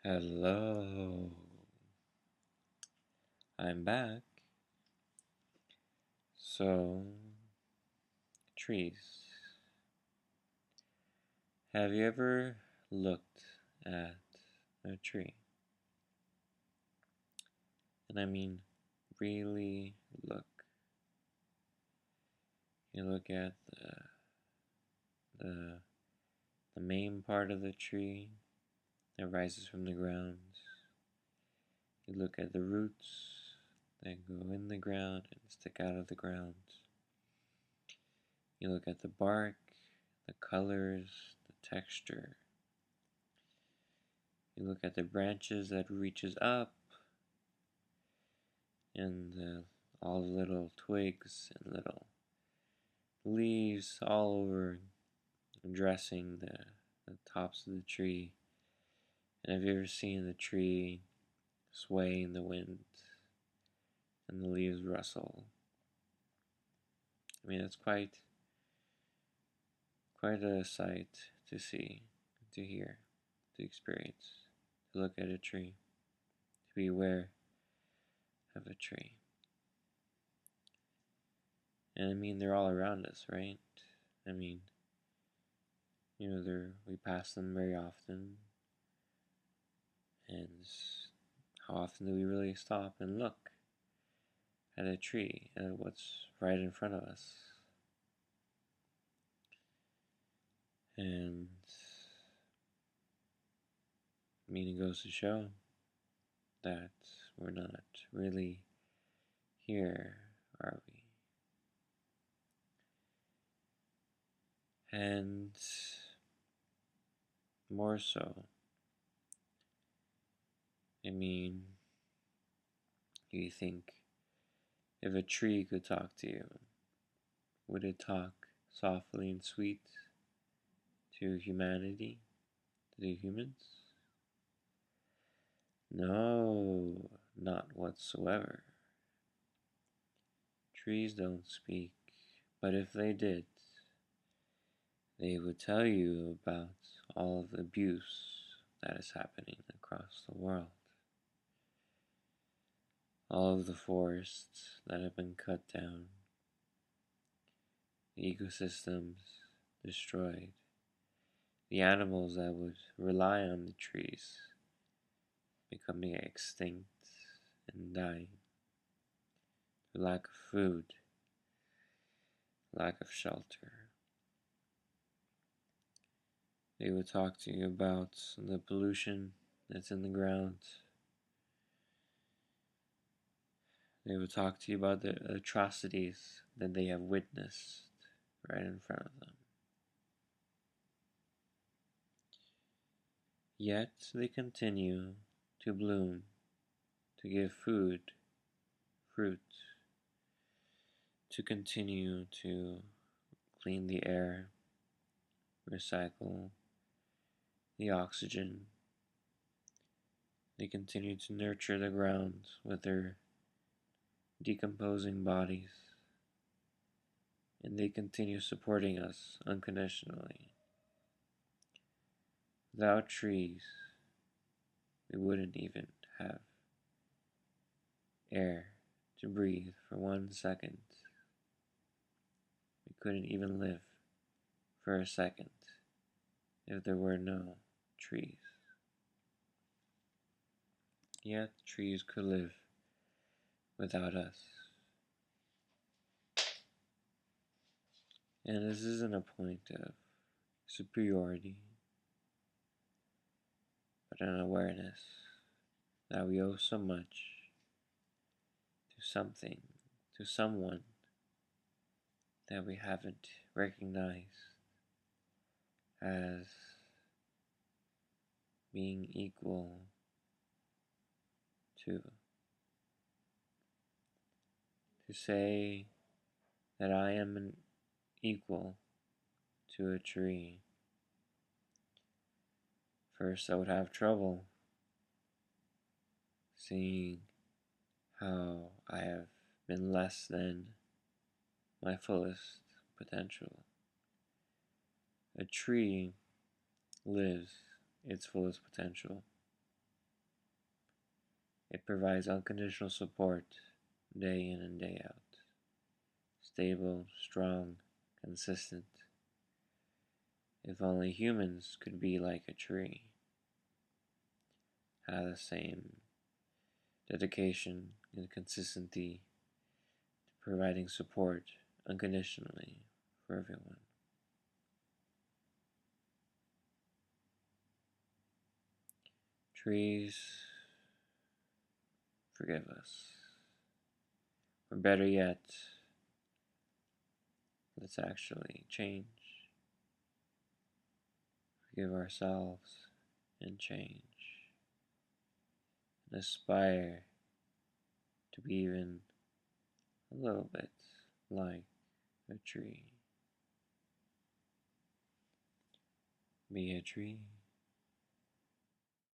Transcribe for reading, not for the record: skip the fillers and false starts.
Hello, I'm back. So, trees. Have you ever looked at a tree? And I mean, really look. You look at the, the main part of the tree that rises from the ground. You look at the roots that go in the ground and stick out of the ground. You look at the bark, the colors, the texture. You look at the branches that reaches up and all the little twigs and little leaves all over dressing the tops of the tree. And have you ever seen the tree sway in the wind and the leaves rustle? I mean, it's quite a sight to see, to hear, to experience, to look at a tree, to be aware of a tree. And I mean, they're all around us, right? I mean, we pass them very often. And how often do we really stop and look at a tree, at what's right in front of us? And I mean, it goes to show that we're not really here, are we? And more so, I mean, do you think if a tree could talk to you, would it talk softly and sweet to humanity, to the humans? No, not whatsoever. Trees don't speak, but if they did, they would tell you about all of the abuse that is happening across the world. All of the forests that have been cut down, the ecosystems destroyed, the animals that would rely on the trees becoming extinct and dying, the lack of food, lack of shelter. They would talk to you about the pollution that's in the ground. They would talk to you about the atrocities that they have witnessed right in front of them. Yet they continue to bloom, to give food, fruit, to continue to clean the air, recycle the oxygen. They continue to nurture the ground with their decomposing bodies, and they continue supporting us unconditionally. Without trees, we wouldn't even have air to breathe for 1 second. We couldn't even live for a second if there were no trees. Yet trees could live without us. And this isn't a point of superiority, but an awareness that we owe so much to something, to someone that we haven't recognized as being equal to. To say that I am an equal to a tree, first I would have trouble seeing how I have been less than my fullest potential. A tree lives its fullest potential. It provides unconditional support day in and day out. Stable, strong, consistent. If only humans could be like a tree, have the same dedication and consistency to providing support unconditionally for everyone. Trees, forgive us. Or better yet, let's actually change. Forgive ourselves and change. And aspire to be even a little bit like a tree. Be a tree.